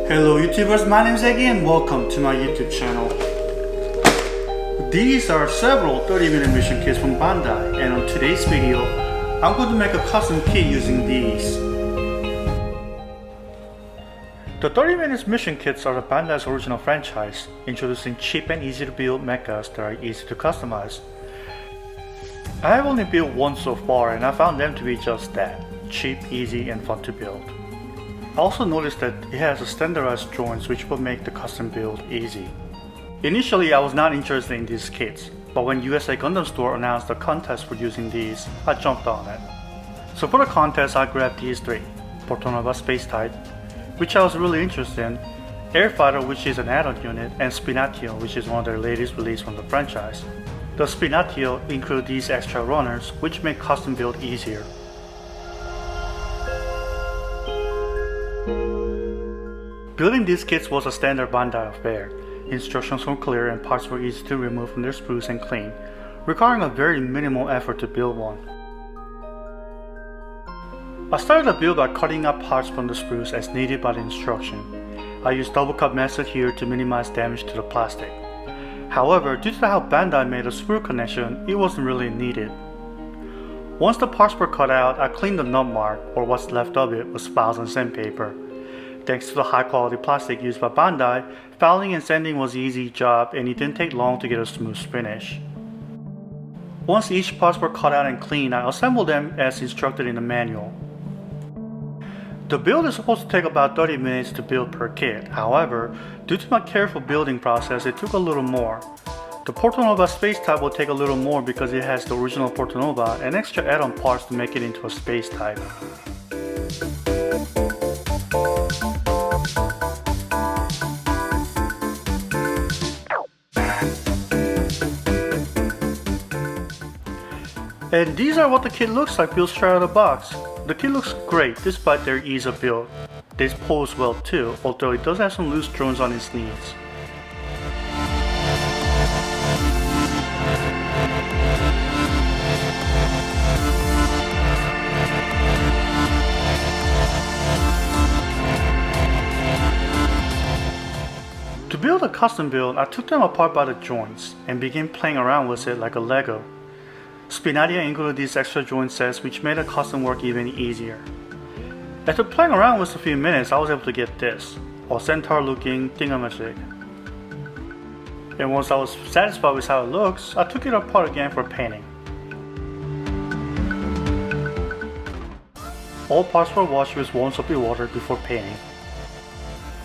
Hello YouTubers, my name is Eggy and welcome to my YouTube channel. These are several 30-minute mission kits from Bandai, and on today's video, I'm going to make a custom kit using these. The 30-minute mission kits are the Bandai's original franchise, introducing cheap and easy to build mechas that are easy to customize. I have only built one so far and I found them to be just that, cheap, easy, and fun to build. I also noticed that it has a standardized joints which will make the custom build easy. Initially I was not interested in these kits, but when USA Gundam Store announced a contest for using these, I jumped on it. So for the contest I grabbed these three: Portanova Space Type, which I was really interested in, Airfighter, which is an add-on unit, and Spinatio, which is one of their latest release from the franchise. The Spinatio include these extra runners which make custom build easier. Building these kits was a standard Bandai affair. Instructions were clear and parts were easy to remove from their sprues and clean, requiring a very minimal effort to build one. I started the build by cutting up parts from the sprues as needed by the instruction. I used double cut method here to minimize damage to the plastic. However, due to how Bandai made a sprue connection, it wasn't really needed. Once the parts were cut out, I cleaned the nut mark, or what's left of it, with files and sandpaper. Thanks to the high quality plastic used by Bandai, filing and sanding was an easy job and it didn't take long to get a smooth finish. Once each parts were cut out and cleaned, I assembled them as instructed in the manual. The build is supposed to take about 30 minutes to build per kit. However, due to my careful building process, it took a little more. The Portanova Space Type will take a little more because it has the original Portanova and extra add-on parts to make it into a Space Type. And these are what the kit looks like built straight out of the box. The kit looks great despite their ease of build. They pose well too, although it does have some loose drones on its knees. To build a custom build, I took them apart by the joints and began playing around with it like a Lego. Spinatio included these extra joint sets which made the custom work even easier. After playing around with a few minutes, I was able to get this, a centaur looking thingamajig. And once I was satisfied with how it looks, I took it apart again for painting. All parts were washed with warm soapy water before painting.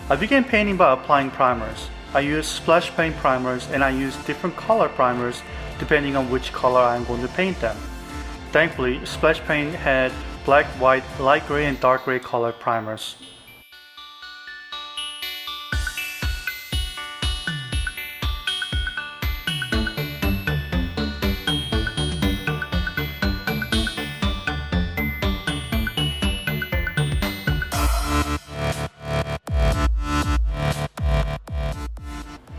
I began painting by applying primers. I used splash paint primers and I used different color primers depending on which color I'm going to paint them. Thankfully, splash paint had black, white, light gray and dark gray colored primers.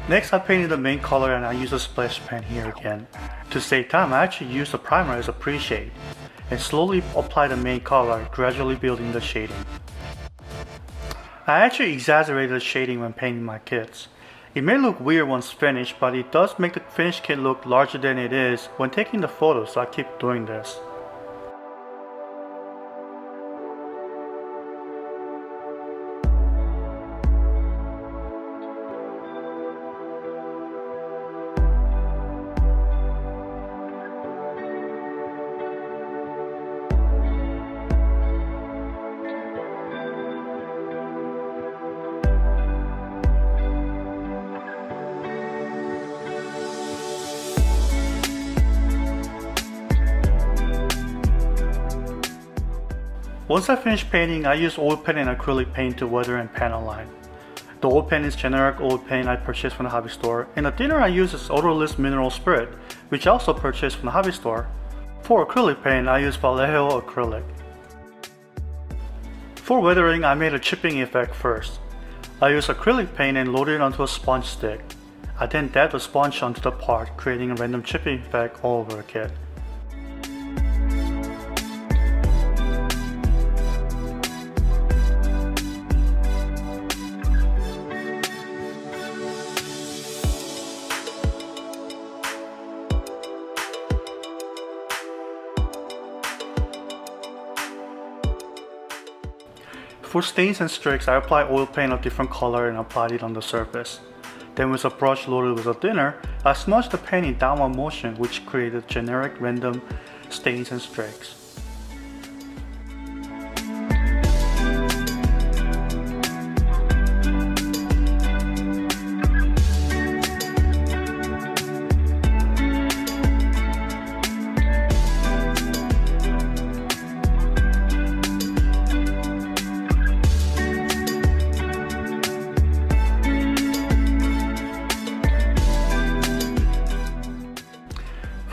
Next, I painted the main color and I used a splash paint here again. To save time, I actually used the primer as a pre-shade and slowly applied the main color, gradually building the shading. I actually exaggerated the shading when painting my kits. It may look weird once finished, but it does make the finished kit look larger than it is when taking the photos, so I keep doing this. Once I finished painting, I used oil paint and acrylic paint to weather and panel line. The oil paint is generic oil paint I purchased from the hobby store, and the thinner I use is odorless mineral spirit, which I also purchased from the hobby store. For acrylic paint, I use Vallejo acrylic. For weathering, I made a chipping effect first. I used acrylic paint and loaded it onto a sponge stick. I then dabbed the sponge onto the part, creating a random chipping effect all over the kit. For stains and streaks, I apply oil paint of different color and applied it on the surface. Then with a brush loaded with a thinner, I smudged the paint in downward motion, which created generic random stains and streaks.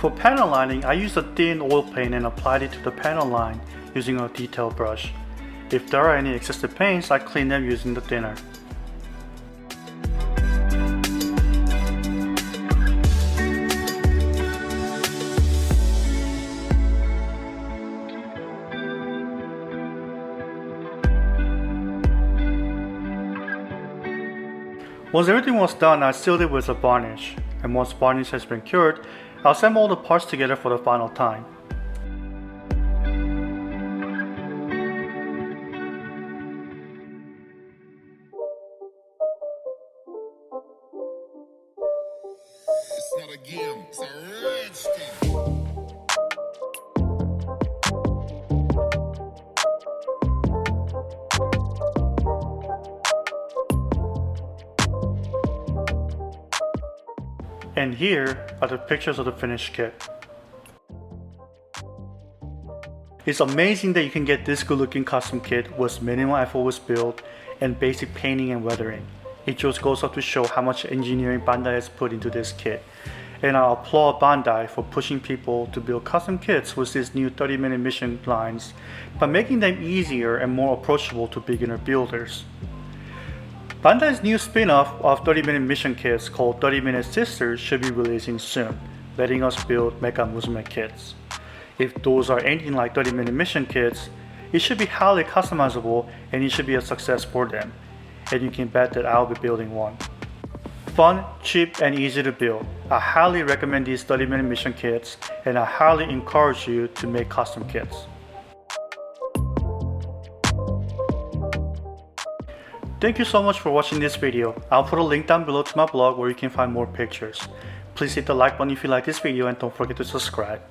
For panel lining, I used a thin oil paint and applied it to the panel line using a detail brush. If there are any excessive paints, I clean them using the thinner. Once everything was done, I sealed it with a varnish, and once varnish has been cured, I'll assemble all the parts together for the final time. It's not a game, it's a rich thing. And here are the pictures of the finished kit. It's amazing that you can get this good looking custom kit with minimal effort with build and basic painting and weathering. It just goes up to show how much engineering Bandai has put into this kit. And I applaud Bandai for pushing people to build custom kits with these new 30-minute mission lines by making them easier and more approachable to beginner builders. Bandai's new spin-off of 30-minute mission kits called 30-minute Sisters should be releasing soon, letting us build Mecha Musume kits. If those are anything like 30-minute mission kits, it should be highly customizable and it should be a success for them, and you can bet that I'll be building one. Fun, cheap, and easy to build. I highly recommend these 30-minute mission kits, and I highly encourage you to make custom kits. Thank you so much for watching this video. I'll put a link down below to my blog where you can find more pictures. Please hit the like button if you like this video and don't forget to subscribe.